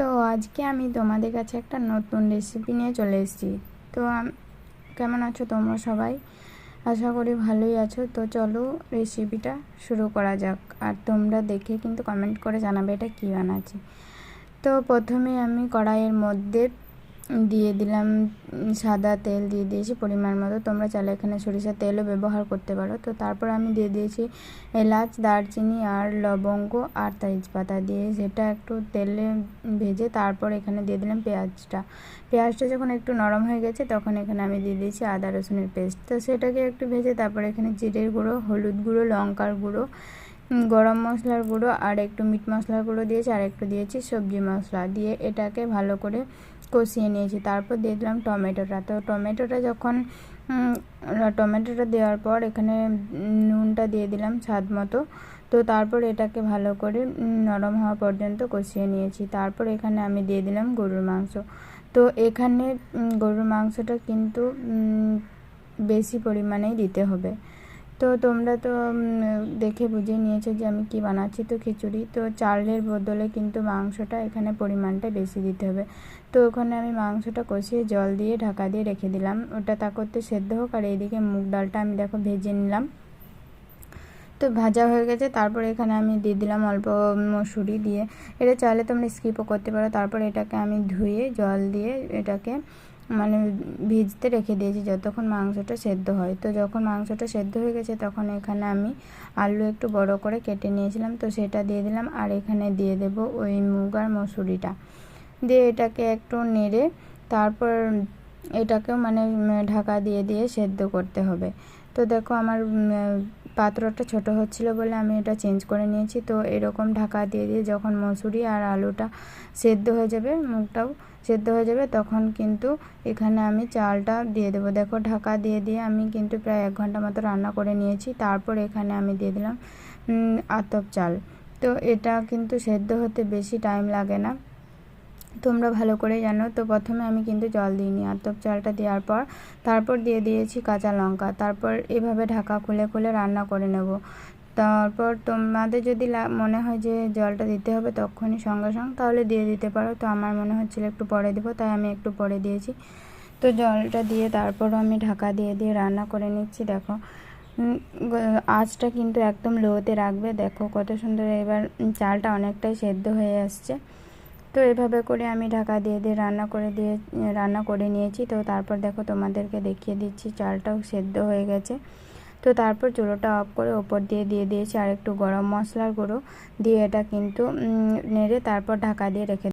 তো আজকে আমি তোমাদের কাছে একটা নতুন রেসিপি নিয়ে চলে এসেছি। তো কেমন আছো তোমরা সবাই? আশা করি ভালোই আছো। তো চলো রেসিপিটা শুরু করা যাক। আর তোমরা দেখে কিন্তু কমেন্ট করে জানাবে এটা কী বানাচ্ছি। তো প্রথমে আমি কড়াইয়ের মধ্যে দিয়ে দিলাম সাদা তেল, দিয়ে দিয়েছি পরিমাণ মতো। তোমরা চাইলে এখানে সরিষার তেলও ব্যবহার করতে পারো। তো তারপর আমি দিয়ে দিয়েছি এলাচ, দারচিনি আর লবঙ্গ আর তেজপাতা দিয়ে সেটা একটু তেলে ভেজে তারপর এখানে দিয়ে দিলাম পেঁয়াজটা যখন একটু নরম হয়ে গেছে তখন এখানে আমি দিয়ে দিয়েছি আদা রসুনের পেস্ট। তো সেটাকে একটু ভেজে তারপর এখানে জিরের গুঁড়ো, হলুদ গুঁড়ো, লঙ্কার গুঁড়ো, গরম মশলার গুঁড়ো আর একটু মিট মশলার গুঁড়ো দিয়েছি, আর একটু দিয়েছি সবজি মশলা দিয়ে এটাকে ভালো করে কষিয়ে নিয়েছি। তারপর দিয়ে দিলাম টমেটোটা। তো টমেটোটা দেওয়ার পর এখানে নুনটা দিয়ে দিলাম স্বাদ মতো। তো তারপর এটাকে ভালো করে নরম হওয়া পর্যন্ত কষিয়ে নিয়েছি। তারপর এখানে আমি দিয়ে দিলাম গরুর মাংস। তো এখানে গরুর মাংসটা কিন্তু বেশি পরিমাণেই দিতে হবে। তো তোমরা তো দেখে বুঝে নিয়েছো যে আমি কি বানাচ্ছি। তো খিচুড়ি, তো চালের বদলে কিন্তু মাংসটা এখানে পরিমাণটা বেশি দিতে হবে। তো ওখানে আমি মাংসটা কষিয়ে জল দিয়ে ঢাকা দিয়ে রেখে দিলাম, ওটা তা করতে সেদ্ধ হোক। আর এইদিকে মুগ ডালটা আমি দেখো ভেজে নিলাম। তো ভাজা হয়ে গেছে। তারপর এখানে আমি দিয়ে দিলাম অল্প মসুরি দিয়ে, এটা চাইলে তোমরা স্কিপও করতে পারো। তারপর এটাকে আমি ধুয়ে জল দিয়ে এটাকে ভিজতে রেখে দিয়েছি যতক্ষণ মাংসটা সেদ্ধ হয়। তো যখন মাংসটা সেদ্ধ হয়ে গেছে তখন এখানে আমি আলু একটু বড় করে কেটে নিয়েছিলাম, তো সেটা দিয়ে দিলাম। আর এখানে দিয়ে দেব ওই মুগ আর মসুরিটা দিয়ে এটাকে একটু নেড়ে তারপর এটাকেও ঢাকা দিয়ে সেদ্ধ করতে হবে। তো দেখো আমার পাত্রটা ছোট হচ্ছিল বলে আমি এটা চেঞ্জ করে নিয়েছি। তো এরকম ঢাকা দিয়ে যখন মসুরি আর আলুটা সেদ্ধ হয়ে যাবে, মুগটাও সেদ্ধ হয়ে যাবে, তখন কিন্তু এখানে আমি চালটা দিয়ে দেবো। দেখো ঢাকা দিয়ে আমি কিন্তু প্রায় 1 ঘন্টা মতো রান্না করে নিয়েছি। তারপর এখানে আমি দিয়ে দিলাম আতপ চাল। তো এটা কিন্তু সেদ্ধ হতে বেশি টাইম লাগে না, তোমরা ভালো করে জানো। তো প্রথমে আমি কিন্তু জল দিইনি, আতপ চালটা দেওয়ার পর তারপর দিয়ে দিয়েছি কাঁচা লঙ্কা। তারপর এভাবে ঢাকা খুলে রান্না করে নেব। তারপর তোমাদের যদি মনে হয় যে জলটা দিতে হবে তখনই সঙ্গে তাহলে দিয়ে দিতে পারো। তো আমার মনে হচ্ছিল একটু পরে দেবো, তাই আমি একটু পরে দিয়েছি। তো জলটা দিয়ে তারপর আমি ঢাকা দিয়ে রান্না করে নিচ্ছি। দেখো আঁচটা কিন্তু একদম লোতে রাখবে। দেখো কত সুন্দর এবার চালটা অনেকটাই সেদ্ধ হয়ে আসছে। তো এভাবে করে আমি ঢাকা দিয়ে রান্না করে নিয়েছি। তো তারপর দেখো তোমাদেরকে দেখিয়ে দিচ্ছি চালটাও সেদ্ধ হয়ে গেছে। তো তারপর চুলোটা অফ করে ওপর দিয়ে দিয়েছি আর একটু গরম মশলার গুঁড়ো দিয়ে এটা কিন্তু নেড়ে তারপর ঢাকা দিয়ে রেখে